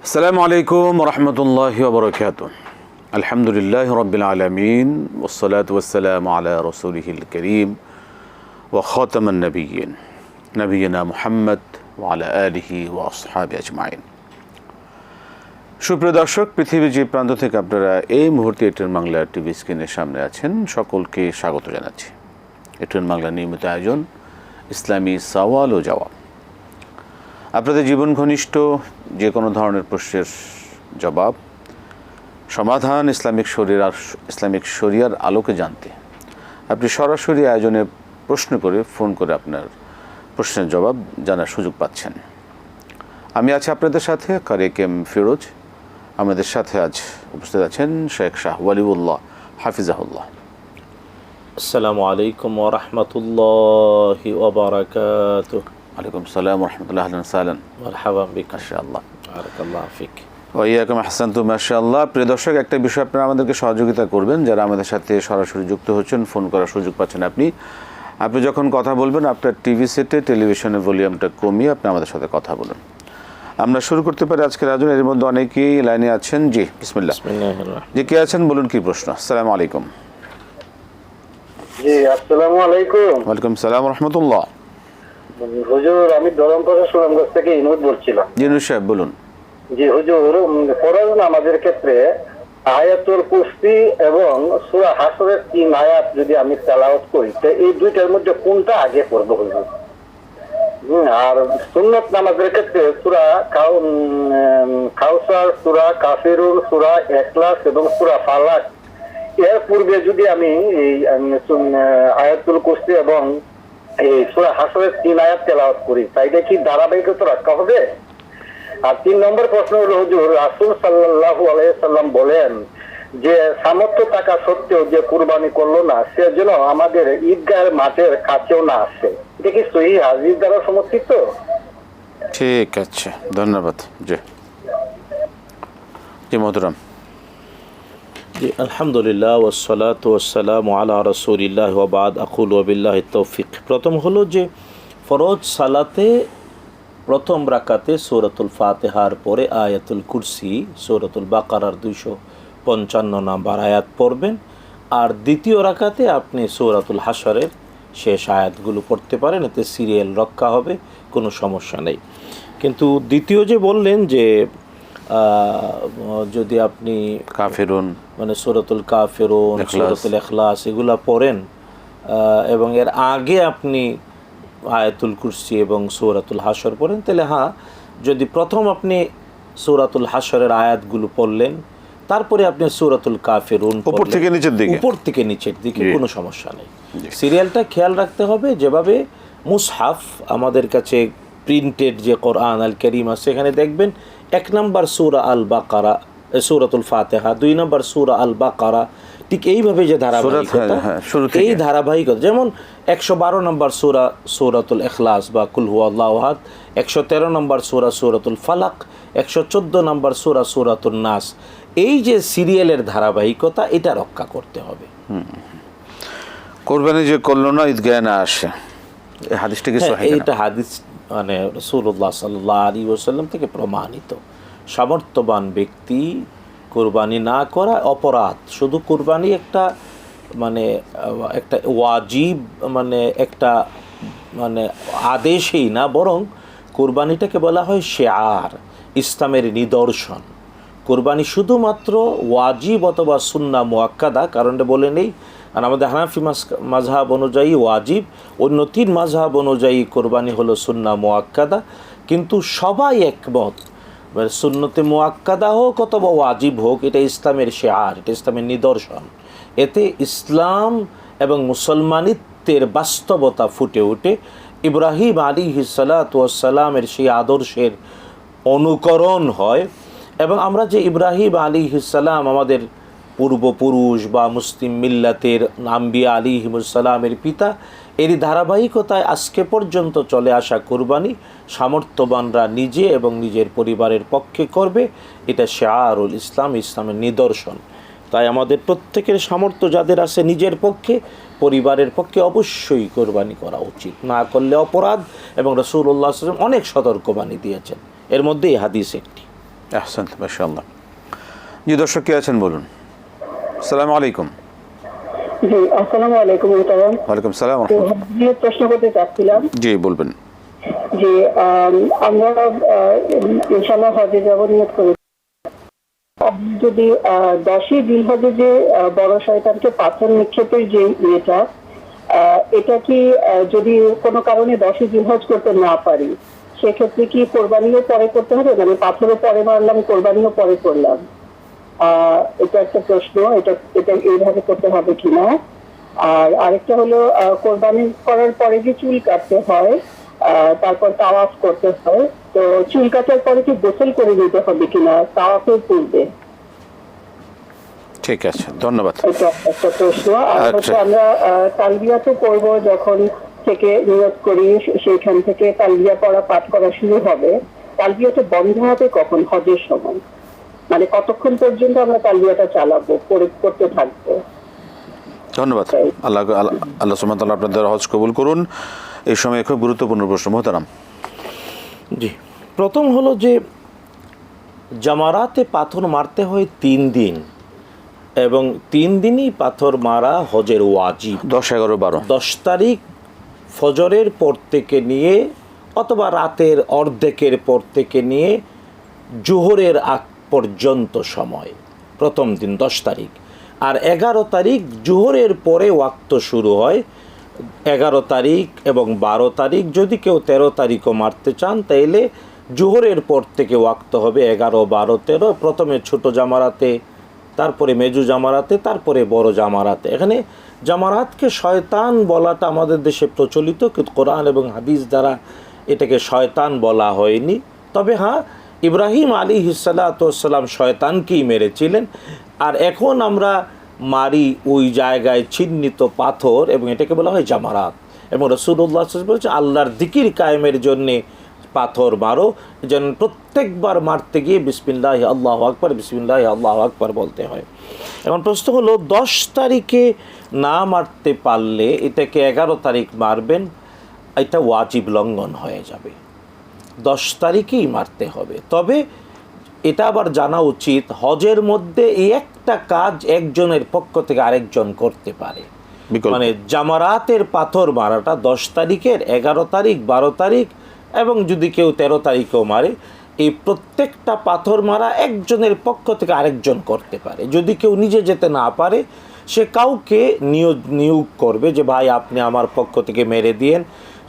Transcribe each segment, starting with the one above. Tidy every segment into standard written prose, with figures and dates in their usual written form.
আসসালামু আলাইকুম রহমতুল্লাহি ওয়া বারাকাতুহু। আলহামদুলিল্লাহি রাব্বিল আলামিন ওয়াসসালাতু ওয়াসসালামু আলা রাসূলিহিল কারীম ওয়া খাতামান নাবিয়্যিন নবিয়িনা মুহাম্মদ ওয়া আলা আলিহি ওয়া আসহাবিহি আজমাইন। সুপ্রিয় দর্শক, পৃথিবীর যে প্রান্ত থেকে আপনারা এই মুহূর্তে এটিএন বাংলা টিভি স্ক্রিনের সামনে আছেন, সকলকে স্বাগত জানাচ্ছি। এটিএন বাংলা নিয়মিত আয়োজন ইসলামী সওয়াল ও জবাব। আপনাদের জীবন ঘনিষ্ঠ যে কোনো ধরনের প্রশ্নের জবাব, সমাধান ইসলামিক শরিয়ার আলোকে জানতে আপনি সরাসরি আয়োজনে প্রশ্ন করে ফোন করে আপনার প্রশ্নের জবাব জানার সুযোগ পাচ্ছেন। আমি আছি আপনাদের সাথে কারি কেম ফিরোজ। আমাদের সাথে আজ উপস্থিত আছেন শেখ শাহ ওয়ালিউল্লাহ হাফিজাহুল্লাহ। আসসালামু আলাইকুম ওয়া রাহমাতুল্লাহি ওয়া বারাকাতুহু। ওয়ালাইকুম আসসালাম ওয়া রাহমাতুল্লাহি ওয়া বারাকাতুহু। মারহাবান বিক মাশাআল্লাহ। বারাকাল্লাহু ফিক। ওয়া ইয়াকুম আহসানতুম মাশাআল্লাহ। প্রিয় দর্শক, একটা বিষয় আপনারা আমাদেরকে সহযোগিতা করবেন, যারা আমাদের সাথে সরাসরি যুক্ত হচ্ছেন, ফোন করার সুযোগ পাচ্ছেন। আপনি যখন কথা বলবেন, আপনার টিভি সেটে টেলিভিশনের ভলিউমটা কমিয়ে আপনি আমাদের সাথে কথা বলুন। আমরা শুরু করতে পারি আজকের আয়োজন। এর মধ্যে অনেকেই লাইনে আছেন। জি বিসমিল্লাহ। জি, কে আছেন বলুন, কি প্রশ্ন? আসসালামু আলাইকুম। জি আসসালামু আলাইকুম। ওয়ালাইকুম সালাম ওয়া রাহমাতুল্লাহ। হুজুর, আমি ধরমপাড়া সুনামগঞ্জ থেকে ইনুদ বলছিলাম। জি নূর সাহেব বলুন। জি হুজুর, ফরজ নামাজের ক্ষেত্রে আয়াতুল কুরসি এবং সূরা হাসরের 3 আয়াত যদি আমি তেলাওয়াত করি, তো এই দুইটার মধ্যে কোনটা আগে পড়ব হুজুর? আর সুন্নত নামাজের ক্ষেত্রে সূরা কাউসার, সূরা কাফিরুন, সূরা ইখলাস এবং সূরা ফালাক, এর পূর্বে যদি আমি এই আয়াতুল কুরসি এবং এই সূরা হাসরের 3 আয়াত তেলাওয়াত করি, তাইলে কি ধারাবাহিকতা রাখা হবে? আর 3 নম্বর প্রশ্ন হলো, হুজুর রাসূল সাল্লাল্লাহু আলাইহি সাল্লাম বলেন যে সামর্থ্য থাকা সত্ত্বেও যে কুরবানি করলো না, সে যেন আমাদের ঈদগাহের মাঠের কাছেও না আসে। এটা কি সহিহ হাদিস দ্বারা সমর্থিত? ঠিক আছে, ধন্যবাদ। জি জি মোহতরম। জি আলহামদুলিল্লাহ ওয়াসসালাতু ওয়াসসালামু আলা রাসূলিল্লাহ ওয়া বাদ। আকুলু বিল্লাহি তৌফিক। প্রথম হলো যে ফরজ সালাতে প্রথম রাকাতে সূরাতুল ফাতিহার পরে আয়াতুল কুরসি সূরাতুল বাকারার 255 নম্বর আয়াত পড়বেন। আর দ্বিতীয় রাকাতে আপনি সূরাতুল হাশরের শেষ আয়াতগুলো পড়তে পারেন, এতে সিরিয়াল রক্ষা হবে, কোনো সমস্যা নেই। কিন্তু দ্বিতীয় যে বললেন যে যদি আপনি কাফিরুন মানে সূরাতুল কাফিরুন, সূরাতুল ইখলাস এগুলা পড়েন এবং এর আগে আপনি আয়াতুল কুরসি এবং সূরাতুল হাশর পড়েন, তাহলে হ্যাঁ, যদি প্রথম আপনি সূরাতুল হাশরের আয়াতগুলো পড়লেন, তারপরে আপনি সূরাতুল কাফিরুন উপর থেকে নিচের দিকে কোনো সমস্যা নেই। সিরিয়ালটা খেয়াল রাখতে হবে। যেভাবে মুসহাফ আমাদের কাছে প্রিন্টেড যে কোরআন আল কারীম আছে, সেখানে দেখবেন 1 নম্বর সূরা আল বাকারা, সূরাতুল ফাতিহা, 2 নম্বর সূরা আল বাকারা, ঠিক এইভাবে যে ধারাবাহিকতা, এই ধারাবাহিকতা, যেমন 112 নম্বর সূরা সূরাতুল ইখলাস বা কুল হুয়াল্লাহু আহাদ, 113 নম্বর সূরা সূরাতুল ফালাক, 114 নম্বর সূরা সূরাতুন নাস, এই যে সিরিয়ালের ধারাবাহিকতা, এটা রক্ষা করতে হবে। কোরবানি যে করলো না ঈদগাহে না আসে, এই হাদিসটা কি সহিহ? এইটা হাদিস মানে রাসূলুল্লাহ সাল্লাল্লাহু আলাইহি ওয়াসাল্লাম থেকে প্রমাণিত। সামর্থ্যবান ব্যক্তি কোরবানি না করা অপরাধ। শুধু কোরবানি একটা মানে একটা ওয়াজিব, মানে একটা মানে আদেশই না, বরং কোরবানিটাকে বলা হয় শিআর, ইসলামের নিদর্শন। কোরবানি শুধুমাত্র ওয়াজিব অথবা সুন্নাহ মুআক্কাদা, কারণটা বলে নেই। আর আমাদের হানাফি মাযহাব অনুযায়ী ওয়াজিব, অন্য 3 মাযহাব অনুযায়ী কোরবানি হলো সুন্নাহ মুআক্কাদা। কিন্তু সবাই একমত, সুন্নতে মুআক্কাদা হোক অথবা ওয়াজিব হোক, এটা ইসলামের শিআর, এটা ইসলামের নিদর্শন। এতে ইসলাম এবং মুসলমানিত্বের বাস্তবতা ফুটে ওঠে। ইব্রাহিম আলাইহিস সালাতু ওয়াস সালামের সেই আদর্শের অনুকরণ হয়। এবং আমরা যে ইব্রাহিম আলাইহিস সালাম আমাদের পূর্বপুরুষ বা মুসলিম মিল্লাতের আম্বিয়া আলাইহিমুস সালামের পিতা, এরই ধারাবাহিকতায় আজকে পর্যন্ত চলে আসা কুরবানি সামর্থ্যবানরা নিজে এবং নিজের পরিবারের পক্ষে করবে। এটা শিআরুল ইসলাম, ইসলামের নিদর্শন। তাই আমাদের প্রত্যেকের সামর্থ্য যাদের আছে, নিজের পক্ষে পরিবারের পক্ষে অবশ্যই কোরবানি করা উচিত, না করলে অপরাধ। এবং রাসূলুল্লাহ সাল্লাল্লাহু আলাইহি ওয়াসাল্লাম অনেক সতর্কবাণী দিয়েছেন, এর মধ্যে এই হাদিস একটি। আহসান্ত, মাশাআল্লাহ। জি, দর্শক কে আছেন বলুন। আসসালামু আলাইকুম। জি, আসসালামু আলাইকুম। ওয়ালাইকুম সালাম। প্রশ্ন করতে চাচ্ছিলাম জি বলবেন। যে আমরা ইনশাআল্লাহ হজে যাব নিয়ত করি, যদি 10ই জিলহজে যে বড় শয়তানকে পাথর নিক্ষেপের যে ইয়েটা, এটা কি যদি কোনো কারণে 10ই জিলহজ করতে না পারি, সেক্ষেত্রে কি কোরবানিও পরে করতে হবে? মানে পাথরও পরে মারলাম, কোরবানিও পরে করলাম, এটা একটা প্রশ্ন। এটা এটা এইভাবে করতে হবে কিনা? আর আরেকটা হলো, কোরবানি করার পরে যে চুল কাটতে হয়, তারপর তাওয়াফ করতে হয়, তো চুল কাটার পরে কি গোসল করে নিতে হবে কিনা তাওয়াফের পূর্বে? ঠিক আছে, ধন্যবাদ। এটা একটা প্রশ্ন। আর আচ্ছা। হচ্ছে আমরা তালবিয়া তো করব, যখন থেকে নিয়ত করি সেইখান থেকে তালবিয়া পড়া পাঠ করা শুরু হবে। তালবিয়াটা বন্ধ হবে কখন হজের সময়? মানে কতক্ষণ পর্যন্ত আমরা তালবিয়াটা চালাবো, করতে থাকবো? ধন্যবাদ। আল্লাহ আল্লাহ সুবহানাহু ওয়া তাআলা আপনাদের হজ কবুল করুন। এই সময় খুব গুরুত্বপূর্ণ প্রশ্ন মোহতারাম। জি, প্রথম হলো যে জামারাতে পাথর মারতে হয় 3 দিন, এবং 3 দিনই পাথর মারা হজের ওয়াজিব। 10, 11, 12 10 তারিখ ফজরের পর থেকে নিয়ে অথবা রাতের অর্ধেকের পর থেকে নিয়ে জোহরের আগ পর্যন্ত সময়, প্রথম দিন 10 তারিখ। আর 11 তারিখ জোহরের পরে ওয়াক্ত শুরু হয়। 11 তারিখ এবং 12 তারিখ, যদি কেউ 13 তারিখও মারতে চান তাইলে জোহরের পর থেকে ওয়াক্ত হবে 11, 12, 13। প্রথমে ছোট জামারাতে, তারপরে মেজু জামারাতে, তারপরে বড় জামারাতে। এখানে জামারাতকে শয়তান বলাটা আমাদের দেশে প্রচলিত, কিন্তু কোরআন এবং হাদিস দ্বারা এটাকে শয়তান বলা হয়নি। তবে হ্যাঁ, ইব্রাহিম আলাইহিসসালাম শয়তানকেই মেরেছিলেন। আর এখন আমরা মারি ওই জায়গায় চিহ্নিত পাথর, এবং এটাকে বলা হয় জামারাত। এবং রাসূলুল্লাহ সাল্লাল্লাহু আলাইহি ওয়াসাল্লাম বলছে, আল্লাহর যিকির কায়েমের জন্যে পাথর মারো, যেন প্রত্যেকবার মারতে গিয়ে বিসমিল্লাহি আল্লাহু আকবার, বিসমিল্লাহি আল্লাহু আকবার বলতে হয়। এখন প্রশ্ন হলো, 10 তারিখে না মারতে পারলে এটাকে 11 তারিখ মারবেন, এটা ওয়াজিব লঙ্ঘন হয়ে যাবে। 10 তারিখেই মারতে হবে। তবে এটা আবার জানা উচিত, হজের মধ্যে এই একটা কাজ একজনের পক্ষ থেকে আরেকজন করতে পারে। মানে জামারাতের পাথর মারাটা 10 তারিখের, 11 তারিখ, 12 তারিখ, এবং যদি কেউ 13 তারিখেও মারে, এই প্রত্যেকটা পাথর মারা একজনের পক্ষ থেকে আরেকজন করতে পারে। যদি কেউ নিজে যেতে না পারে, সে কাউকে নিয়োগ করবে যে ভাই আপনি আমার পক্ষ থেকে মেরে দিয়েন।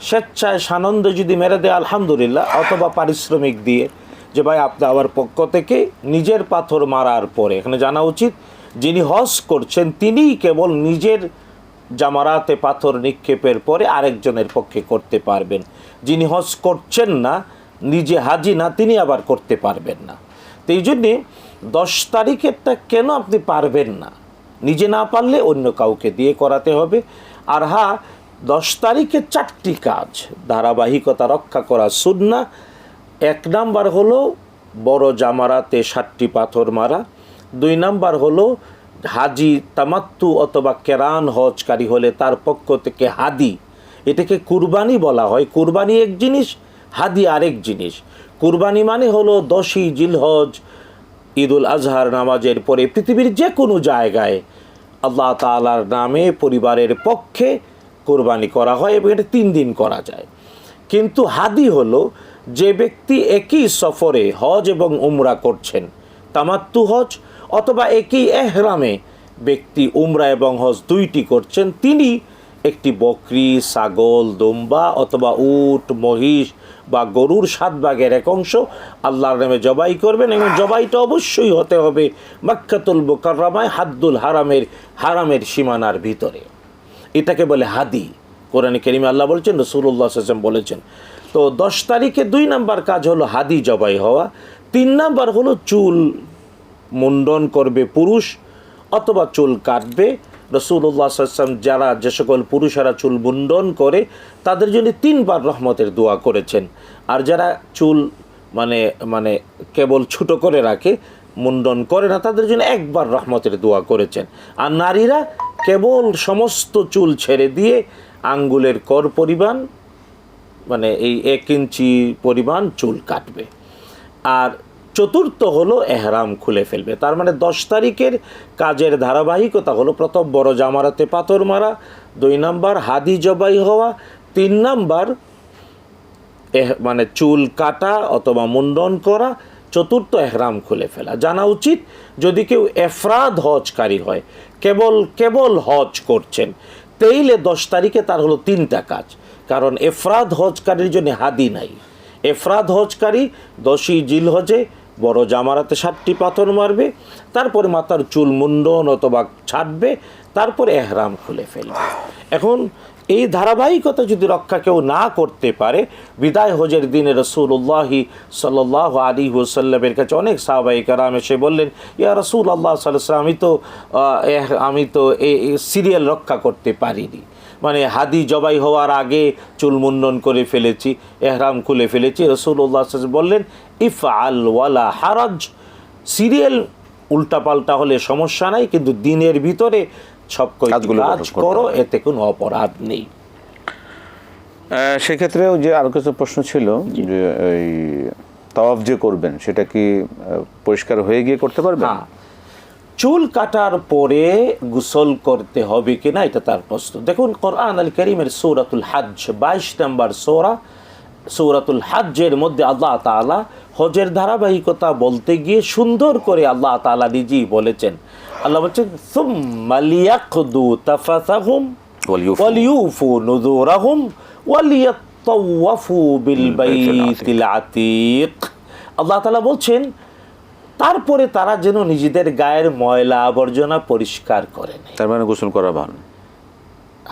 স্বেচ্ছায় সানন্দে যদি মেরে দেয় আলহামদুলিল্লাহ, অথবা পারিশ্রমিক দিয়ে যে ভাই আপনি আমার পক্ষ থেকে নিজের পাথর মারার পরে। এখানে জানা উচিত, যিনি হজ করছেন তিনিই কেবল নিজের জামারাতে পাথর নিক্ষেপের পরে আরেকজনের পক্ষে করতে পারবেন। যিনি হজ করছেন না, নিজে হাজি না, তিনি আবার করতে পারবেন না। তো এই জন্যে 10 তারিখেরটা কেন আপনি পারবেন না? নিজে না পারলে অন্য কাউকে দিয়ে করাতে হবে। আর হ্যাঁ, 10 তারিখে 4টি কাজ ধারাবাহিকতা রক্ষা করা সুন্নাহ। 1 নাম্বার হলো বড় জামারাতে 7টি পাথর মারা। 2 নাম্বার হলো হাজি তামাত্তু অথবা কেরান হজকারী হলে তার পক্ষ থেকে হাদি, এটাকে কুরবানি বলা হয়। কুরবানি এক জিনিস, হাদি আরেক জিনিস। কুরবানি মানে হলো 10ই জিলহজ ঈদুল আজহার নামাজের পরে পৃথিবীর যে কোনো জায়গায় আল্লাহ তাআলার নামে পরিবারের পক্ষে কুরবানি করা হয়, এবং এটা 3 দিন করা যায়। কিন্তু হাদি হলো যে ব্যক্তি একই সফরে হজ এবং উমরা করছেন, তামাত্তু হজ, অথবা একই এহরামে ব্যক্তি উমরা এবং হজ 2টি করছেন, তিনি একটি বকরি, ছাগল, দুম্বা অথবা উট, মহিষ বা গরুর 7 ভাগের 1 অংশ আল্লাহর নামে জবাই করবেন। এবং জবাইটা অবশ্যই হতে হবে মক্কাতুল মুকাররমায় হাদ্দুল হারামের সীমানার ভিতরে। এটাকে বলে হাদি। কোরআনে কারিমে আল্লাহ বলেছেন, রাসূলুল্লাহ সাল্লাল্লাহু আলাইহি ওয়াসাল্লাম বলেছেন। তো 10 তারিখে 2 নাম্বার কাজ হলো হাদি জবাই হওয়া। 3 নাম্বার হলো চুল মুন্ডন করবে পুরুষ, অথবা চুল কাটবে। রাসূলুল্লাহ সাল্লাল্লাহু আলাইহি ওয়াসাল্লাম যারা যে সকল পুরুষেরা চুল মুন্ডন করে তাদের জন্য 3 বার রহমতের দোয়া করেছেন। আর যারা চুল মানে কেবল ছোট করে রাখে, মুন্ডন করে না, তাদের জন্য 1 বার রহমতের দোয়া করেছেন। আর নারীরা কেবল সমস্ত চুল ছেড়ে দিয়ে আঙ্গুলের কর পরিমাণ, মানে এই 1 ইঞ্চি পরিমাণ চুল কাটবে। আর চতুর্থ হলো এহরাম খুলে ফেলবে। তার মানে 10 তারিখের কাজের ধারাবাহিকতা হলো প্রথম বড় জামারাতে পাথর মারা, 2 নাম্বার হাদি জবাই হওয়া, 3 নাম্বার মানে চুল কাটা অথবা মুন্ডন করা, চতুর্থ এহরাম খুলে ফেলা। জানা উচিত যদি কেউ এফরাদ হজকারী হয়, কেবল হজ করছেন, তাইলে 10 তারিখে তার হলো 3টা কাজ। কারণ এফরাদ হজকারীর জন্য হাদি নাই। এফরাদ হজকারী 10ই জিলহজে বড় জামারাতে 7টি পাথর মারবে, তারপরে মাথার চুল মুন্ডন অথবা ছাড়বে, তারপরে এহরাম খুলে ফেলবে। এখন এই ধারাবাহিকতা যদি রক্ষা কেউ না করতে পারে, বিদায় হজের দিনে রাসূলুল্লাহি সাল্লাল্লাহু আলাইহি ওয়াসাল্লামের কাছে অনেক সাহাবায়ে কেরাম এসে বললেন, ইয়া রাসূলুল্লাহ সাল্লাল্লাহু আলাইহি ওয়াসাল্লাম, আমি তো এই সিরিয়াল রক্ষা করতে পারিনি, মানে হাদি জবাই হওয়ার আগে চুল মুন্ডন করে ফেলেছি, এহরাম খুলে ফেলেছি। রাসূলুল্লাহ সাল্লাল্লাহু আলাইহি ওয়াসাল্লাম বললেন, ইফআল ওয়ালা হারাজ, সিরিয়াল উল্টাপাল্টা হলে সমস্যা নাই, কিন্তু দিনের ভিতরে সব কাজ করো, এতে কোনো অপরাধ নেই। সেক্ষেত্রেও যে আরো কিছু প্রশ্ন ছিল যে এই তাওয়াফ যে করবেন সেটা কি পরিষ্কার হয়ে গিয়ে করতে পারবেন? হ্যাঁ, চুল কাটার পরে গোসল করতে হবে কিনা এটা তার প্রশ্ন। দেখুন, কোরআন আল কারীমের সূরাতুল হজ্জ 22 নম্বর সূরাতুল হজ্জের মধ্যে আল্লাহ তাআলা হজের ধারাবাহিকতা বলতে গিয়ে সুন্দর করে আল্লাহ তাআলা নিজেই বলেছেন। আল্লাহ বলছেন, সুম্মা লিয়াকদু তাফাসাহুম ওয়ালিউফু নুযুরাহুম ওয়ালিয়াতাওয়াফু বিল বাইতিল আতীক। আল্লাহ তাআলা বলছেন, তারপরে তারা যেন নিজেদের গায়ের ময়লা আবর্জনা পরিষ্কার করে নেয়। তার মানে গোসল করা ভালো।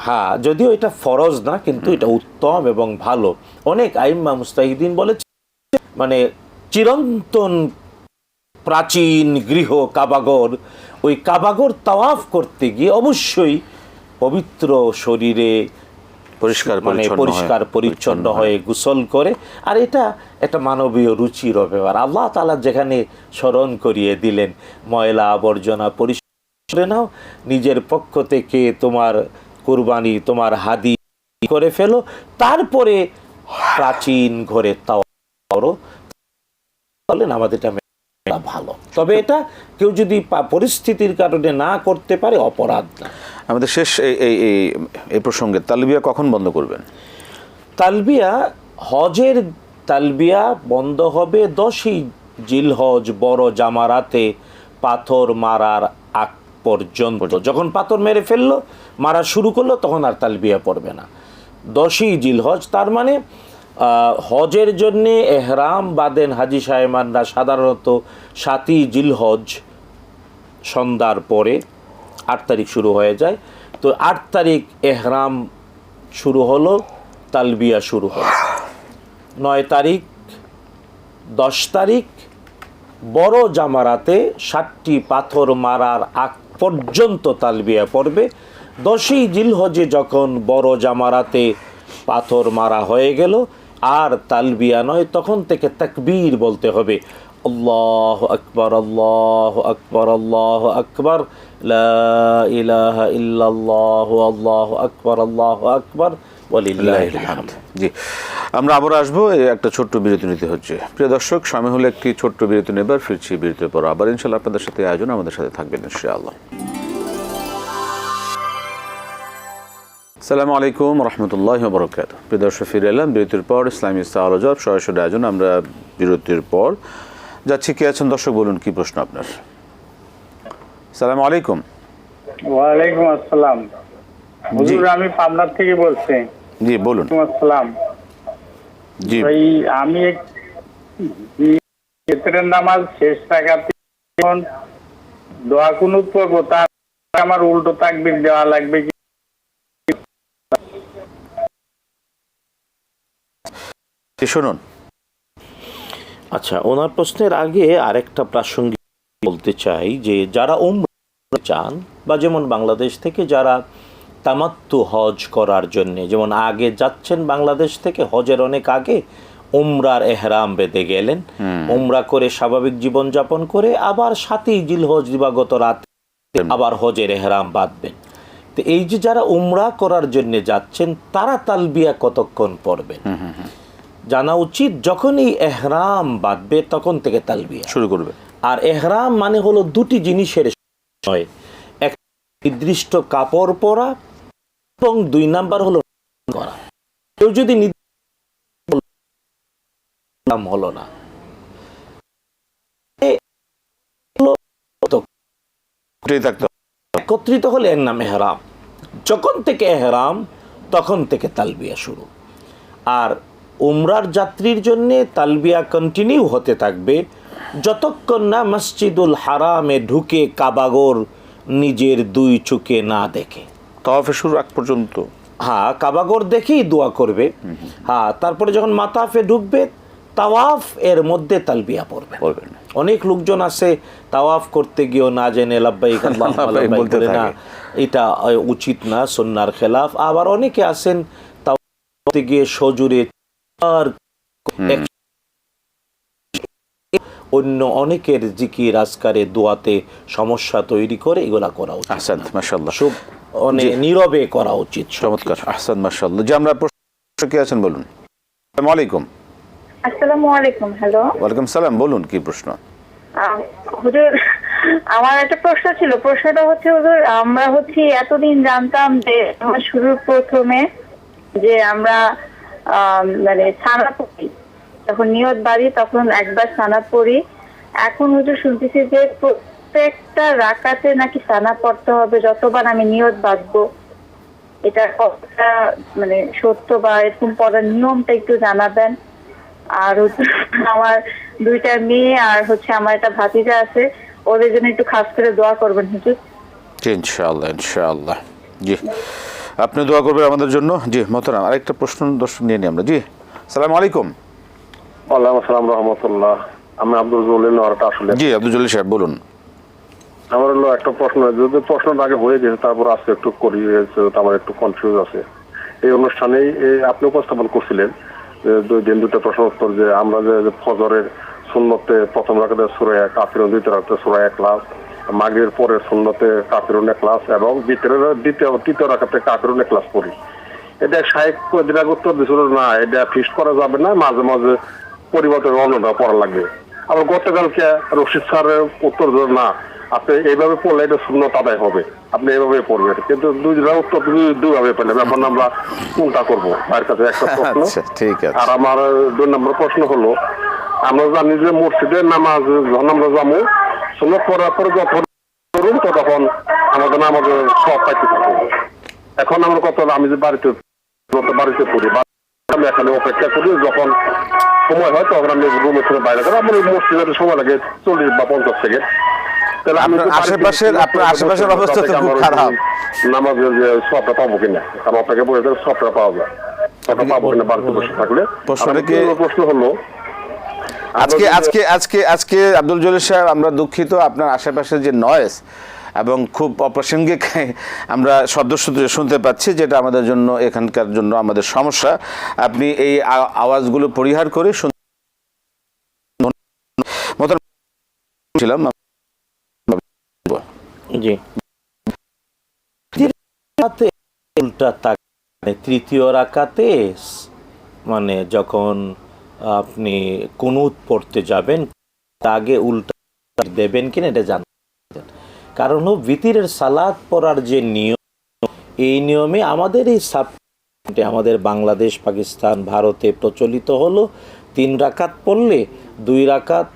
হ্যাঁ, যদিও এটা ফরজ না, কিন্তু এটা উত্তম এবং ভালো। অনেক আইম্মা মুস্তাহিদিন বলেছে, মানে চিরন্তন প্রাচীন গৃহ কাবাগর, ওই কাবাগর তাওয়াফ করতে গিয়ে অবশ্যই পবিত্র শরীরে পরিষ্কার পরিচ্ছন্ন হয়ে গোসল করে। আর এটা একটা মানবীয় রুচির ব্যাপার। আল্লাহ তাআলা যেখানে স্মরণ করিয়ে দিলেন, ময়লা আবর্জনা পরিষ্কার করে নাও, নিজের পক্ষ থেকে তোমার কুরবানি, তোমার হাদি করে ফেলো, তারপরে প্রাচীন ঘরে তাওয়াফ করো, বলেন আমাদের এটা ভালো। তবে এটা কেউ যদি পরিস্থিতির কারণে না করতে পারে, অপরাধ না। আমাদের শেষ এই প্রসঙ্গে তালবিয়া কখন বন্ধ করবেন? হজের তালবিয়া বন্ধ হবে 10ই জিলহজ বড় জামারাতে পাথর মারার আগ পর্যন্ত। যখন পাথর মেরে ফেললো, মারা শুরু করলো, তখন আর তালবিয়া পড়বে না। 10ই জিলহজ, তার মানে হজের জন্যে এহরাম বাঁধেন হাজি সাহেবানরা সাধারণত 7ই জিলহজ সন্ধ্যার পরে, 8 তারিখ শুরু হয়ে যায়। তো 8 তারিখ এহরাম শুরু হলো, তালবিয়া শুরু হলো। 9 তারিখ, 10 তারিখ বড় জামারাতে 7টি পাথর মারার আগ পর্যন্ত তালবিয়া পড়বে। 10ই জিলহজে যখন বড় জামারাতে পাথর মারা হয়ে গেল, আর তালবিয়া নয়, তখন থেকে তাকবীর বলতে হবে, আল্লাহু আকবার, আল্লাহু আকবার, আল্লাহু আকবার, লা ইলাহা ইল্লাল্লাহু, আল্লাহু আকবার, আল্লাহু আকবার, ওয়ালিল্লাহিল হামদ। জি, আমরা আবার আসবো। একটা ছোট্ট বিরতি নিতে হচ্ছে। প্রিয় দর্শক, সময় হলে একটি ছোট্ট বিরতি নেবার, ফিরছি বিরতির পর আবার ইনশাআল্লাহ আপনাদের সাথে আয়োজন, আমাদের সাথে থাকবেন ইনশাআল্লাহ। আসসালামু আলাইকুম রহমতুল্লাহি ওয়া বারাকাতুহু। প্রিয় দর্শক, ফিরে এলাম বিরতির পর। ইসলামী সাওয়াল-ও-জবাব সরাসরি আয়োজন। আমরা বিরতির পর যাচ্ছি। কে আছেন দর্শক, বলুন কি প্রশ্ন আপনার? আসসালামু আলাইকুম। ওয়ালাইকুম আসসালাম। হুজুর, আমি পাবনা থেকে বলছি। জি বলুন। আসসালাম। জি ভাই, আমি ফজরের নামাজ শেষ রাকাতে দোয়া কুনুত পড়ব, তার আমার উল্টো তাকবীর দেওয়া লাগবে কি? শুনুন। আচ্ছা, ওনার প্রশ্নের আগে আরেকটা প্রাসঙ্গিক বলতে চাই যে যারা উমরা চান, বা যেমন বাংলাদেশ থেকে যারা তামাত্তু হজ করার জন্য, যেমন আগে যাচ্ছেন বাংলাদেশ থেকে হজের অনেক আগে, উমরার এহরাম বেঁধে গেলেন, উমরা করে স্বাভাবিক জীবন যাপন করে আবার 7ই জিলহজ দিবাগত রাতে আবার হজের এহরাম বাঁধবেন। তো এই যে যারা উমরা করার জন্য যাচ্ছেন, তারা তালবিয়া কতক্ষণ পড়বেন? জানা উচিত যখনই এহরাম বাঁধবে তখন থেকে তালবিয়া শুরু করবে। আর এহরাম মানে হলো দুটি জিনিসের হয়, এক নির্দিষ্ট কাপড় পরা এবং 2 নাম্বার হলো করা। কেউ যদি হলো না একত্রিত হলে এর নাম এহরাম। যখন থেকে এহরাম তখন থেকে তালবিয়া শুরু। আর উমরার যাত্রীর জন্য তালবিয়া কন্টিনিউ হতে থাকবে যতক্ষণ না মসজিদুল হারামে ঢুকে কাবাগর নিজের 2 চোখে না দেখে। তাওয়াফের শুরু আগ পর্যন্ত হ্যাঁ, কাবাগর দেখেই দোয়া করবে। হ্যাঁ, তারপরে যখন মাতাফে ঢুকবে তাওয়াফ এর মধ্যে তালবিয়া পড়বে। অনেক লোকজন আছে তাওয়াফ করতে গিয়েও না জেনে লাব্বাইক আল্লাহুম্মা লাব্বাইক বলে না, এটা উচিত না, সুন্নাহর খেলাফ। আবার অনেকে আছেন তাওয়াফ করতে গিয়ে সজোরে আর অন্য অনেকের জিকির আজকারে দোয়াতে সমস্যা তৈরি করে, এগুলা করা উচিত। আহসান, মাশাআল্লাহ। সব অনেক নীরবে করা উচিত। চমৎকার, আহসান, মাশাআল্লাহ। যে আমরা প্রশ্ন কি আছেন বলুন। আসসালামু আলাইকুম। আসসালামু আলাইকুম। হ্যালো। ওয়ালাইকুম সালাম, বলুন কি প্রশ্ন। হুজুর, আমার একটা প্রশ্ন ছিল। প্রশ্নটা হচ্ছে হুজুর, আমরা এতদিন জানতাম যে আমার শুরুর প্রথমে যে আমরা মানে সানা পড়ি, যখন নিয়ত বাড়ি তখন একবার সানা পড়ি। এখন হুজুর শুনতেছি যে প্রত্যেকটা রাকাতে নাকি সানা পড়তে হবে যতবার আমি নিয়ত বাঁধবো। এটা কতটা মানে সত্য, বা এরকম পড়ার নিয়মটা একটু জানাবেন। আর আমার 2টা মেয়ে আর আমার একটা ভাতিজা আছে, ওদের জন্য একটু খাস করে দোয়া করবেন হুজুর। জি ইনশাআল্লাহ, ইনশাআল্লাহ। জি, আপনি দোয়া করবেন আমাদের জন্য। জি মোহতারাম, আরেকটা প্রশ্ন দর্শক নিয়ে নিই আমরা। জি, আসসালামু আলাইকুম। ওয়ালাইকুম আসসালাম রাহমাতুল্লাহ। আমি আব্দুল জলিল নরটা আসলে। জি আব্দুল জলিল সাহেব বলুন। আমার হলো একটা প্রশ্ন, যদি প্রশ্নটা আগে হয়ে গেছে তারপর আজকে একটু করি, আমার একটু কনফিউজ আছে। এই অনুষ্ঠানেই আপনি উপস্থাপন করছিলেন যে 2 দিন 2টা প্রশ্ন উত্তর, যে আমরা যে ফজরের সুন্নতে প্রথম রাকাতে সূরা কাফিরুন, দ্বিতীয় রাকাতে সূরা ইখলাস, মাগরিবের পরে সুন্নতে কাফিরুন ইখলাস এবং তৃতীয় রাকাতে কাফিরুন ইখলাস পড়ি। এটা শায়েখ কয়েকদিন আগে উত্তর দিছিল না, এটা ফিক্সড করা যাবে না, মাঝে মাঝে পরিবর্তন অন্যটা পড়া লাগবে। আবার গতকালকে রশিদ স্যারের উত্তর দিল না, আপনি এইভাবে পড়লে এটা সুন্নত আদায় হবে, আপনি এইভাবে পড়বেন। কিন্তু 2টা উত্তর 2ভাবে পেলেন। এখন আমরা কোনটা করবো তার কাছে একটা প্রশ্ন। ঠিক আছে। আর আমার 2 নম্বর প্রশ্ন হলো, আমরা জানি যে মসজিদের নামাজ যখন আমরা যাবো সুন্নত পড়ার পরে যখন করুন তখন আমাদের নামাজের সব পাইতে থাকবো। এখন আমরা আমি যে বাড়িতে পড়ি, আমি এখানে অপেক্ষা করি, যখন সময় হয় তখন আমি রুমের থেকে বাইরে করি। আমার মসজিদের সময় লাগে 40 বা 50 সেকেন্ড। তাহলে আমি আশেপাশের অবস্থা তো খুব খারাপ। নামাজের যে সবটা পাবো কিনা, কারণ অপেক্ষা বসে থাকলে সবটা পাওয়া যায়, সবটা পাবো কিনা বাড়িতে বসে থাকলে। প্রশ্ন হলো, আজকে আব্দুল জলিল সাহেব, আমরা দুঃখিত, আপনার আশেপাশে যে নয়েজ এবং খুব অপ্রাসঙ্গিক আমরা শব্দ শুনতে পাচ্ছি, যেটা আমাদের জন্য এখানকার জন্য আমাদের সমস্যা। আপনি এই আওয়াজগুলো পরিহার করে ছিলাম। জি, উল্টা তৃতীয় রাকাতে মানে যখন আপনি কুনুত পড়তে যাবেন আগে উল্টা দেবেন কিনা এটা জানতে। কারণ ভিতরের সালাত পড়ার যে নিয়ম, এই নিয়মে আমাদের এই আমাদের বাংলাদেশ, পাকিস্তান, ভারতে প্রচলিত হলো 3 রাকাত পড়লে 2 রাকাত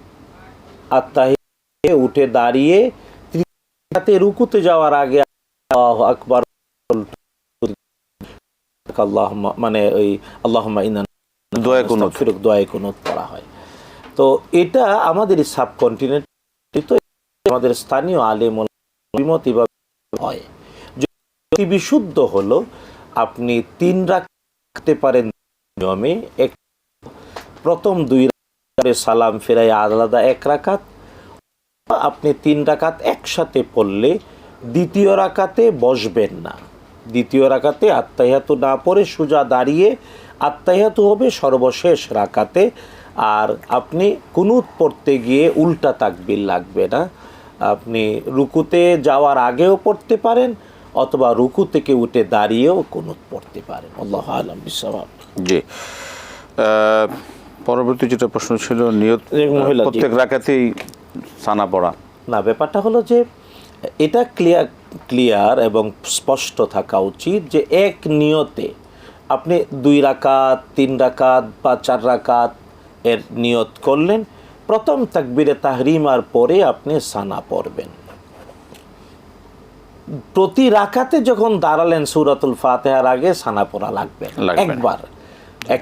আত্তাহিয়াতে উঠে দাঁড়িয়ে রুকুতে যাওয়ার আগে আল্লাহু আকবার মানে ওই আল্লাহুম্মা ইন্না দোয়া কুনুত পড়া হয়। তো এটা আমাদের সাবকন্টিনেন্ট, আমাদের স্থানীয় আলেম হয়। বিশুদ্ধ হলো আপনি 3 রাখতে পারেন নিয়মে। প্রথম 2 রাকাতে সালাম ফেরাই আলাদা 1 রাকাত, আপনি 3 রাকাত একসাথে পড়লে দ্বিতীয় রাকাতে বসবেন না। দ্বিতীয় রাকাতে আত্তাহিয়াতু না পড়ে সোজা দাঁড়িয়ে আত্তাহিয়াতু হবে সর্বশেষ রাকাতে। আর আপনি কুনুত পড়তে গিয়ে উল্টা তাকবীর লাগবে না। আপনি রুকুতে যাওয়ার আগেও পড়তে পারেন অথবা রুকু থেকে উঠে দাঁড়িয়েও কুনুত পড়তে পারেন। আল্লাহু আ'লাম বিসওয়াব। জি, পরবর্তী যেটা প্রশ্ন ছিল নিয়ত মহিলা, জি। প্রত্যেক রাকাতেই সানা পড়া। না, ব্যাপারটা হলো যে এটা ক্লিয়ার এবং স্পষ্ট থাকা উচিত যে এক নিয়তে আপনি 2 রাকাত 3 রাকাত বা 4 রাকাত এর নিয়ত করলেন, প্রথম তাকবীরে তাহরিমার পরে আপনি সানা পড়বেন। প্রতি রাকাতে যখন দাঁড়ালেন সূরাতুল ফাতিহার আগে সানা পড়া লাগবে না, একবার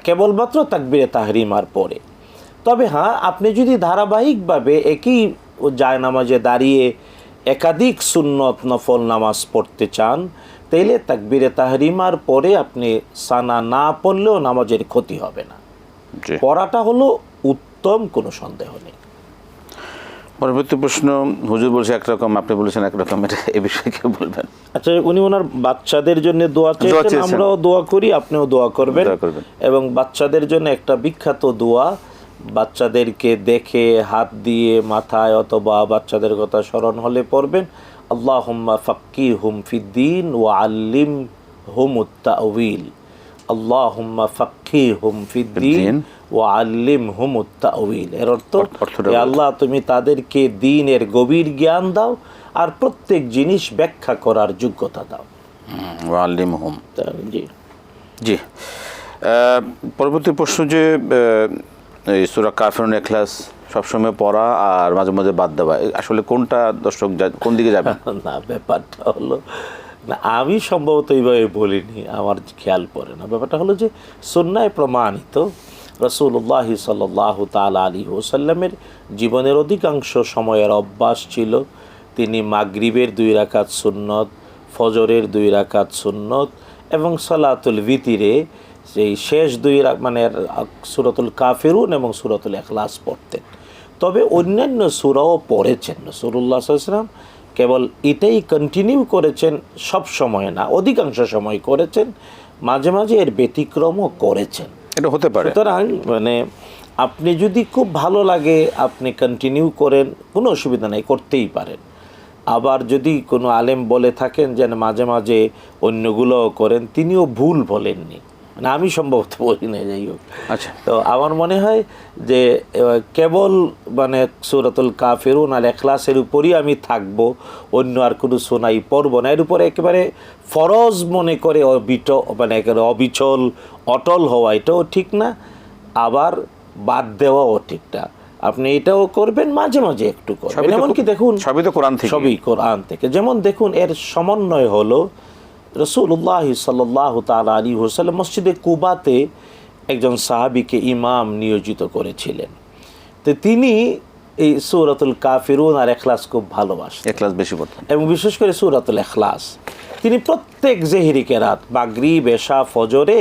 কেবলমাত্র তাকবীরে তাহরিমার পরে। তবে হ্যাঁ, আপনি যদি ধারাবাহিকভাবে একই জায়নামাজে দাঁড়িয়ে একাধিক সুন্নত নফল নামাজ পড়তে চান, তাইলে তাকবীরে তাহরিমার পরে আপনি সানা না পড়লেও নামাজের ক্ষতি হবে না। জি। পড়াটা হলো উত্তম, কোনো সন্দেহ নেই। পরবর্তী প্রশ্ন, হুজুর বলছে একরকম, আপনি বলেছেন একরকম, এটা এ বিষয়ে কি বলবেন? আচ্ছা, উনি ওনার বাচ্চাদের জন্য দোয়া চেয়েছেন, আমরাও দোয়া করি, আপনিও দোয়া করবেন। এবং বাচ্চাদের জন্য একটা বিখ্যাত দোয়া, বাচ্চাদেরকে দেখে হাত দিয়ে মাথায় অথবা বাচ্চাদের কথা স্মরণ হলে পড়বেন, আল্লাহুম্মা ফাক্কিহুম ফিদ্দীন ওয়া আল্লিমহুমুত তা'উইল। আল্লাহুম্মা ফাক্কিহুম ফিদ্দীন ওয়া আল্লিমহুমুত তা'উইল। এর অর্থ, হে আল্লাহ, তুমি তাদেরকে দ্বীনের গভীর জ্ঞান দাও আর প্রত্যেক জিনিস ব্যাখ্যা করার যোগ্যতা দাও। ওয়া আল্লিমহুম। জি জি। পরবর্তী প্রশ্ন যে এই সূরা কাফিরুন ইখলাস সবসময় পড়া আর মাঝে মাঝে বাদ দেওয়া, আসলে কোনটা দর্শক কোন দিকে যাবে? না, ব্যাপারটা হলো না, আমি সম্ভবত এইভাবে বলিনি, আমার খেয়াল পড়ে না। ব্যাপারটা হলো যে সুন্নায় প্রমাণিত রাসূলুল্লাহ সাল্লাল্লাহু তাআলা আলাইহি ওয়াসাল্লামের জীবনের অধিকাংশ সময়ের অভ্যাস ছিল তিনি মাগরিবের 2 রাকাত সুন্নত, ফজরের 2 রাকাত সুন্নত এবং সালাতুল ভিতরে সেই শেষ 2 মানে সূরাতুল কাফিরুন এবং সূরাতুল ইখলাস পড়তেন। তবে অন্যান্য সূরাও পড়েছেন রাসূলুল্লাহ সাল্লাল্লাহু আলাইহি ওয়াসাল্লাম, কেবল এটাই কন্টিনিউ করেছেন, সব সময় না, অধিকাংশ সময় করেছেন, মাঝে মাঝে এর ব্যতিক্রমও করেছেন। এটা হতে পারে। সুতরাং মানে আপনি যদি খুব ভালো লাগে আপনি কন্টিনিউ করেন, কোনো অসুবিধা নেই, করতেই পারেন। আবার যদি কোনো আলেম বলে থাকেন যে মাঝে মাঝে অন্যগুলোও করেন, তিনিও ভুল বলেননি, মানে আমি সম্ভবত বলি না, যাই হোক। আচ্ছা, তো আমার মনে হয় যে কেবল মানে সূরাতুল কাফিরুন আর ইখলাসের উপরই আমি থাকব, অন্য আর কোনো সুনাই পড়ব না। এর উপরে একেবারে ফরজ মনে করে মানে একেবারে অবিচল অটল হওয়া, এটাও ঠিক না, আবার বাদ দেওয়াও ঠিক না। আপনি এটাও করবেন, মাঝে মাঝে একটু করবেন। এমনকি দেখুন, সবই তো কোরআন থেকে, সবই কোরআন থেকে। যেমন দেখুন, এর সমন্বয় হলো রাসূলুল্লাহ সাল্লাল্লাহু তাআলা আলাইহি ওয়াসাল্লাম মসজিদে কুবাতে একজন সাহাবীকে ইমাম নিয়োজিত করেছিলেন। তো তিনি এই সূরাতুল কাফিরুন আর ইখলাস খুব ভালোবাসতেন, ইখলাস বেশি পড়তেন, এবং বিশেষ করে সূরাতুল ইখলাস তিনি প্রত্যেক জেহরি কেরাত, মাগরিব, এশা, ফজরে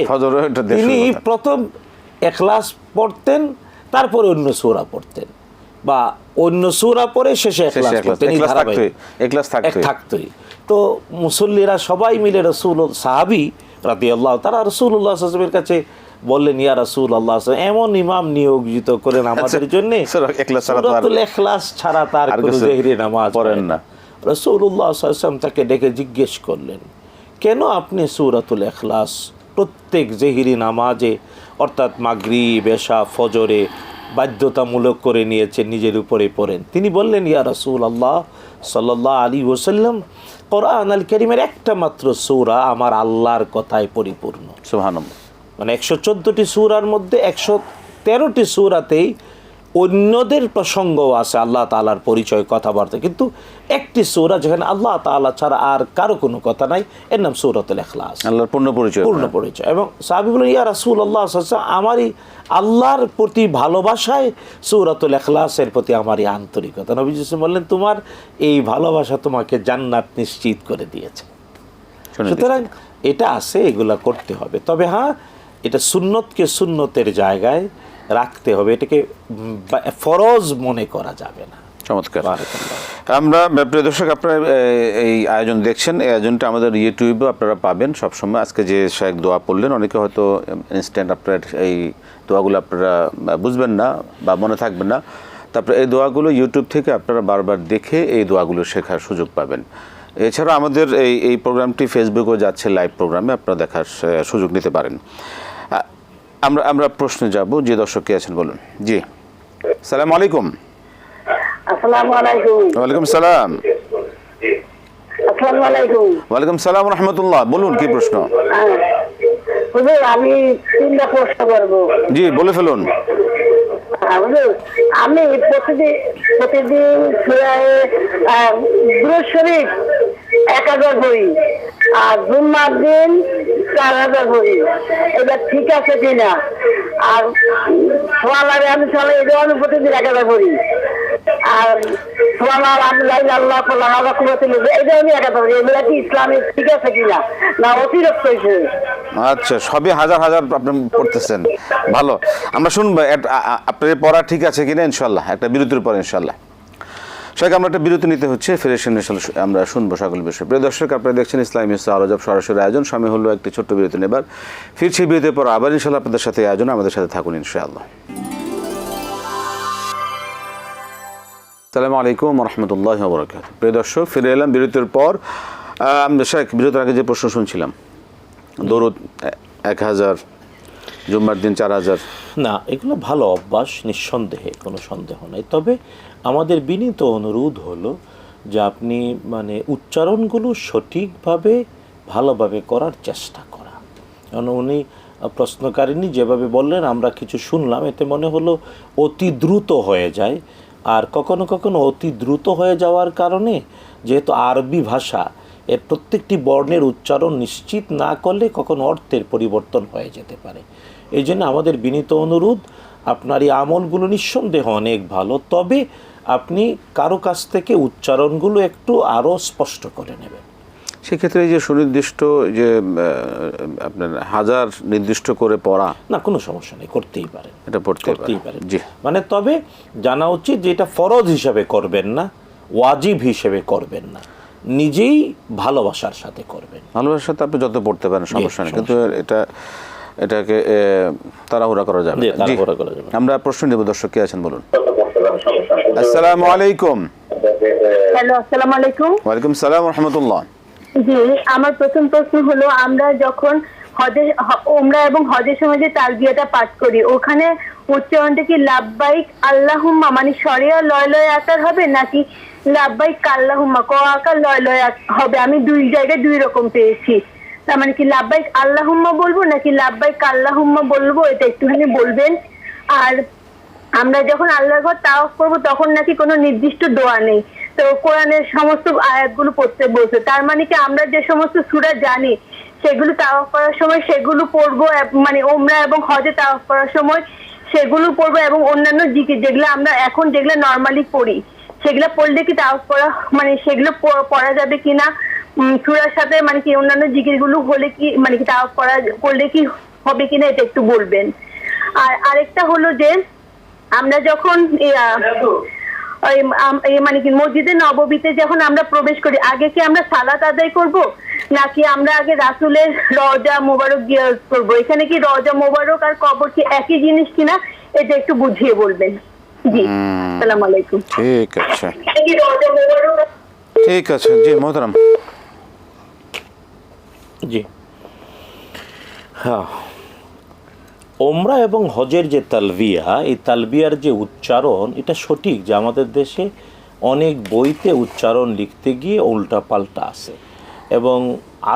তিনি প্রথম ইখলাস পড়তেন, তারপরে অন্য সূরা পড়তেন, বা অন্য সূরা পড়ে শেষে ইখলাস পড়তেন। ইখলাস থাকতোই। তো মুসল্লিরা সবাই মিলে সাহাবী রাদিয়াল্লাহু তাআলা রাসূলুল্লাহ সাল্লাল্লাহু আলাইহি ওয়াসাল্লামের কাছে বললেন, ইয়া রাসূলুল্লাহ, এমন ইমাম নিয়োজিত করেন আমাদের জন্য, সূরাতুল ইখলাস ছাড়া তার কোনো জেহরি নামাজ পড়েন না। রাসূলুল্লাহ সাল্লাল্লাহু আলাইহি ওয়াসাল্লাম তাকে ডেকে জিজ্ঞেস করলেন, কেন আপনি সূরাতুল ইখলাস প্রত্যেক জেহরি নামাজে অর্থাৎ মাগরিব, এশা, ফজরে বাধ্যতামূলক করে নিয়েছেন, নিজের উপরে পড়েন? তিনি বললেন, ইয়া রাসূলুল্লাহ সাল্লাল্লাহু আলাইহি ওয়াসাল্লাম, কোরআন আল কারীমের একটা মাত্র সূরা আমার আল্লাহর কথায় পরিপূর্ণ। সুবহানাল্লাহ। মানে 114টি সূরার মধ্যে 113টি সূরাতেই অন্যদের প্রসঙ্গও আছে, আল্লাহ তাআলার পরিচয়, কথাবার্তা, কিন্তু একটি সূরা যেখানে আল্লাহ তাআলা ছাড়া আর কারো কোনো কথা নাই, এর নাম সূরাতুল ইখলাস, আল্লাহর পূর্ণ পরিচয়। এবং সাহাবী বলেন, ইয়া রাসূলুল্লাহ সাল্লাল্লাহু আলাইহি ওয়াসাল্লাম, আমারই আল্লাহর প্রতি ভালোবাসায় সূরাতুল ইখলাসের প্রতি আমারই আন্তরিকতা। নবীজি বললেন, তোমার এই ভালোবাসা তোমাকে জান্নাত নিশ্চিত করে দিয়েছে। সুতরাং এটা আছে, এগুলা করতে হবে। তবে হ্যাঁ, এটা সুন্নতকে সুন্নতের জায়গায় রাখতে হবে, এটাকে ফরজ মনে করা যাবে না। চমৎকার। আমরা প্রিয় দর্শক, আপনারা এই আয়োজন দেখছেন, এই আয়োজনটা আমাদের ইউটিউবে আপনারা পাবেন সবসময়। আজকে যে শেখ দোয়া পড়লেন, অনেকে হয়তো ইনস্ট্যান্ট আপনার এই দোয়াগুলো আপনারা বুঝবেন না বা মনে থাকবেন না, তারপরে এই দোয়াগুলো ইউটিউব থেকে আপনারা বারবার দেখে এই দোয়াগুলো শেখার সুযোগ পাবেন। এছাড়া আমাদের এই প্রোগ্রামটি ফেসবুকেও যাচ্ছে, লাইভ প্রোগ্রামে আপনারা দেখার সুযোগ নিতে পারেন। আমরা প্রশ্নে যাব। যে দর্শক কে আছেন বলুন। জি, সালাম আলাইকুম। আসসালামু আলাইকুম। ওয়ালাইকুম সালাম। আসসালামু আলাইকুম। ওয়ালাইকুম সালাম রহমতুল্লাহ। বলুন কি প্রশ্ন? হুজুর আমি 3টা প্রশ্ন করব। জি, বলে ফেলুন। হুজুর আমি প্রতিদিন সূরা দুরূদ শরীফ 1000 পড়ি আর জুম্মার দিন 4000 পড়ি, এটা ঠিক আছে কিনা? আর সোয়ালারে আমি চলে এটা আমি প্রতিদিন 1000 পড়ি আর সোয়ালার আমি আল্লাহ আল্লাহ কুরাতিল এটা আমি 1000 পড়ি। এগুলা কি ইসলামে ঠিক আছে কিনা না অতিরিক্ত হয়েছে? আচ্ছা, সবই হাজার হাজার আপনি পড়তেছেন, ভালো। আমরা শুনবো আপনার পড়া ঠিক আছে কিনা ইনশাল্লাহ, একটা বিরতির পর ইনশাল্লাহ। সবাইকে আমরা একটা বিরতি নিতে হচ্ছে, ফিরে এসে আমরা শুনবো সকল বিষয়। প্রিয় দর্শক, আপনারা দেখছেন ইসলামী আলোচনা সরাসরি আয়োজন। সময় হলো একটি ছোট্ট বিরতি নেবার। ফিরছি বিরতির পর আবার ইনশাল্লাহ আপনাদের সাথে আয়োজন, আমাদের সাথে থাকুন ইনশাআল্লাহ। আসসালামু আলাইকুম রহমতুল্লাহ বরকাত। প্রিয় দর্শক, ফিরে এলাম বিরতির পর। বিরতির আগে যে প্রশ্ন শুনছিলাম, দরুদ 1000, জুম্মার দিন 4000। না, এগুলো ভালো অভ্যাস, নিঃসন্দেহে, কোনো সন্দেহ নাই। তবে আমাদের বিনীত অনুরোধ হলো যে আপনি মানে উচ্চারণগুলো সঠিকভাবে ভালোভাবে করার চেষ্টা করা। কারণ উনি প্রশ্নকারিণী যেভাবে বললেন আমরা কিছু শুনলাম, এতে মনে হলো অতি দ্রুত হয়ে যায়। আর কখনো কখনো অতি দ্রুত হয়ে যাওয়ার কারণে, যেহেতু আরবি ভাষা, এর প্রত্যেকটি বর্ণের উচ্চারণ নিশ্চিত না করলে কখনো অর্থের পরিবর্তন হয়ে যেতে পারে। এই জন্য আমাদের বিনীত অনুরোধ, আপনার এই আমলগুলো নিঃসন্দেহ অনেক ভালো, তবে আপনি কারো কাছ থেকে উচ্চারণগুলো একটু আরও স্পষ্ট করে নেবেন। সেক্ষেত্রে যে সুনির্দিষ্ট যে আপনার হাজার নির্দিষ্ট করে পড়া, না, কোনো সমস্যা নেই, করতেই পারেন, এটা পড়তেই পারেন। জি, মানে তবে জানা উচিত যে এটা ফরজ হিসাবে করবেন না, ওয়াজিব হিসেবে করবেন না, নিজেই ভালোবাসার সাথে করবেন। ভালোবাসার সাথে আপনি যত পড়তে পারেন সমস্যা নেই, কিন্তু এটাকে তাড়াহুড়া করা যাবে না। জি, আমরা প্রশ্ন নেব। দর্শক কে আছেন বলুন। আসসালামু আলাইকুম। হ্যালো, আসসালামু আলাইকুম। ওয়ালাইকুম সালাম রহমতুল্লাহ। জি, আমার প্রথম প্রশ্ন হলো, আমরা যখন ওমরা এবং হজের সময় যে তালবিয়াটা পাঠ করি, ওখানে উচ্চারণটা কি লাব্বাইক আল্লাহুম্মা মানে শরিয়া লয় লয় আকার হবে নাকি লাব্বাইক আল্লাহুম্মা ক আকার লয় লয় হবে? আমি দুই জায়গায় দুই রকম পেয়েছি। তার মানে কি লাব্বাইক আল্লাহুম্মা বলবো নাকি লাব্বাইক আল্লাহুম্মা বলবো, এটা একটুখানি বলবেন। আর আমরা যখন আল্লাহর ঘর তাওয়াফ করবো তখন নাকি কোনো নির্দিষ্ট দোয়া নেই, তো কোরআনের সমস্ত আয়াতগুলো পড়তে বলছে। তার মানে কি আমরা যে সমস্ত সূরা জানি সেগুলো তাওয়াফ করার সময় সেগুলো পড়বো, মানে ওমরা এবং হজে তাওয়াফ করার সময় সেগুলো পড়বো, এবং অন্যান্য জিকির যেগুলো আমরা এখন যেগুলো নর্মালি পড়ি সেগুলো পড়লে কি তাওয়াফ করা মানে সেগুলো পড়া যাবে কিনা? সূরার সাথে মানে কি অন্যান্য জিকিরগুলো হলে কি মানে কি তাওয়াফ করলে কি হবে কিনা, এটা একটু বলবেন। আর আরেকটা হলো যে আমরা যখন মানে কি মসজিদে নববীতে যখন আমরা প্রবেশ করি, আগে কি আমরা সালাত আদায় করব নাকি আমরা আগে রাসূলের রওজা মোবারক জিয়ারত করব? এখানে কি রওজা মোবারক আর কবর কি একই জিনিস কিনা, এটা একটু বুঝিয়ে বলবেন। জি, আসসালামু আলাইকুম। ঠিক আছে, ঠিক আছে। জি মোহতারাম। জি, হ্যাঁ, ওমরা এবং হজের যে তালবিয়া, এই তালবিয়ার যে উচ্চারণ, এটা সঠিক যে আমাদের দেশে অনেক বইতে উচ্চারণ লিখতে গিয়ে উল্টা পাল্টা আছে, এবং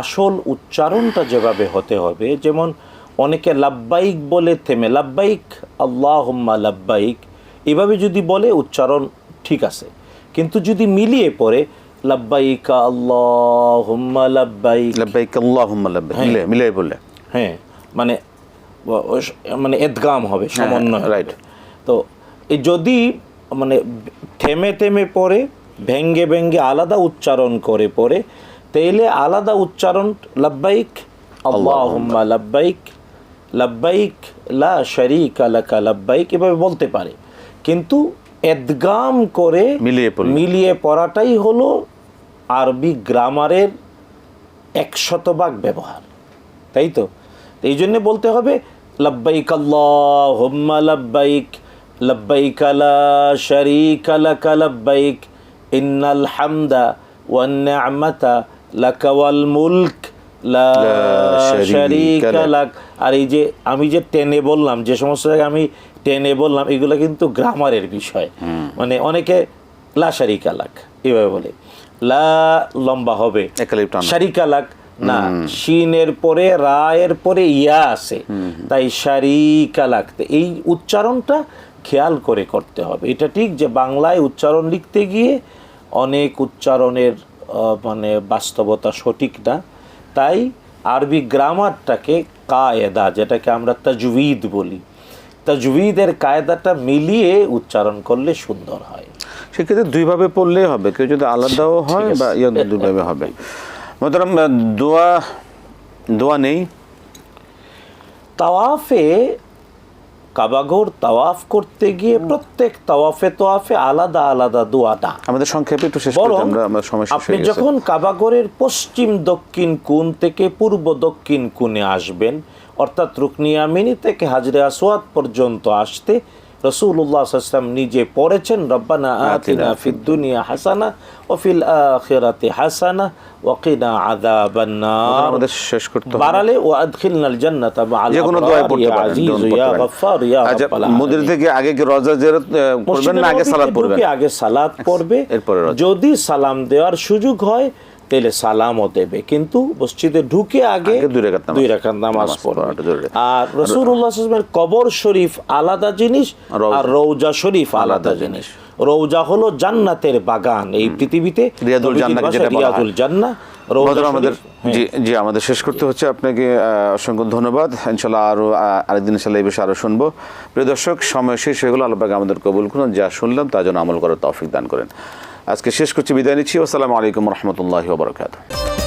আসল উচ্চারণটা যেভাবে হতে হবে, যেমন অনেকে লাব্বাইক বলে থেমে লাব্বাইক আল্লাহুম্মা লাব্বাইক এভাবে যদি বলে উচ্চারণ ঠিক আছে, কিন্তু যদি মিলিয়ে পড়ে লাব্বাইক আল্লাহুম্মা লাব্বাইক, লাব্বাইক আল্লাহুম্মা লাব্বাইক মিলিয়ে বললে, হ্যাঁ, মানে এদগাম হবে, সমন্বয়, রাইট। তো এই যদি মানে থেমে থেমে পড়ে, ভেঙ্গে ভেঙ্গে আলাদা উচ্চারণ করে পড়ে, তাইলে আলাদা উচ্চারণ লাব্বাইক আল্লাহুম্মা লাব্বাইক, লাব্বাইক লা শারীকা লাকা লাব্বাইক এভাবে বলতে পারে, কিন্তু এদগাম করে মিলিয়ে পড়াটাই হলো আরবি গ্রামারের 100% ব্যবহার, তাই তো? এই জন্য বলতে হবে লাব্বাইক আল্লাহুম্মা লাব্বাইক, লাব্বাইক লা শারীকা লাকা লাব্বাইক, ইন্নাল হামদা ওয়ান নি'মাতা লাকা ওয়াল মুলক লা শারীকা শারীকা লাক। লাক। আর এই যে আমি যে টেনে বললাম, যে সমস্ত জায়গায় আমি টেনে বললাম, এগুলো কিন্তু গ্রামারের বিষয়। মানে অনেকে লা শারীকা লাক এভাবে বলে, লা লম্বা হবে, একালিপ টানা। শারীকা লাক না, শিনের পরে রায়ের পরে ইয়া আছে, তাই শারীকা লাক। এই উচ্চারণটা খেয়াল করে করতে হবে। এটা ঠিক যে বাংলায় উচ্চারণ লিখতে গিয়ে অনেক উচ্চারণের মানে বাস্তবতা সঠিক না, তাই আরবি গ্রামারটাকে কায়দা, যেটাকে আমরা তাজউইদ বলি, তাজউইদের কায়দাটা মিলিয়ে উচ্চারণ করলে সুন্দর হয়। সেক্ষেত্রে দুইভাবে পড়লেই হবে, কেউ যদি আলাদাও হয় বা দুইভাবে হবে। মোহতারাম, দোয়া নেই তাওয়াফে, কাবাঘর তাওয়াফ করতে গিয়ে প্রত্যেক তাওয়াফে আলাদা আলাদা দোয়া না। আমাদের সংক্ষেপে একটু শেষ করতে, বরং আমরা সময় শেষ আপনি হয়ে গেছে। যখন কাবাঘরের পশ্চিম দক্ষিণ কোণ থেকে পূর্ব দক্ষিণ কোণে আসবেন, অর্থাৎ রুকনি ইয়ামিনী থেকে হাজরে আসওয়াদ পর্যন্ত আসতে রাসূলুল্লাহ সাল্লাল্লাহু আলাইহি ওয়াসাল্লাম নিজে পড়েছেন, রব্বানা আতিনা ফিদ দুনিয়া হাসানা ওয়া ফিল আখিরাতি হাসানা ওয়া কিনা আযাবান নার। আমাদের শেষ করতে হবে। বারালে ওয়া আদখিলনাল জান্নাতা মা'আল যে কোনো দোয়া আবরার পড়তে ইয়া পারেন, আজিজ ইয়া গফফার ইয়া আচ্ছা, রাব্বাল মন্দির আলামিন। থেকে আগে কি রওজা জিয়ারত করবেন না আগে সালাত পড়বেন? আগে সালাত পড়বে, এরপরে রওজা। যদি সালাম দেওয়ার সুযোগ হয় তাহলে সালামও দেবে, কিন্তু মসজিদে ঢুকে আগে আগে 2 রাকাত নামাজ পড়াটা পড়বে। জরুরি। আর রাসূলুল্লাহ সাল্লাল্লাহু আলাইহি ওয়াসাল্লামের কবর শরীফ আলাদা জিনিস, আর রওজা শরীফ আলাদা জিনিস। রওজা হলো জান্নাতের বাগান এই পৃথিবীতে, রিয়াদুল জান্নাহ যেটা বলা হয়। রিয়াদুল জান্নাহ, রওজা আমাদের শরীফ। জি আমাদের শেষ করতে হচ্ছে। আপনাকে অসংখ্য ধন্যবাদ। ইনশাআল্লাহ আরো আরেকদিন ইনশাআল্লাহ এই বিষয়ে আরো শুনবো। প্রিয় দর্শক, সময় শেষ হয়ে গেল। আল্লাহ পাক আমাদের কবুল করুন, যা শুনলাম তার জন্য আমল করার তৌফিক দান করেন। আজকে শেষ করছি, বিদায় নিচ্ছি। আসসালামু আলাইকুম ওয়া রাহমাতুল্লাহি ওয়া বারাকাতুহু।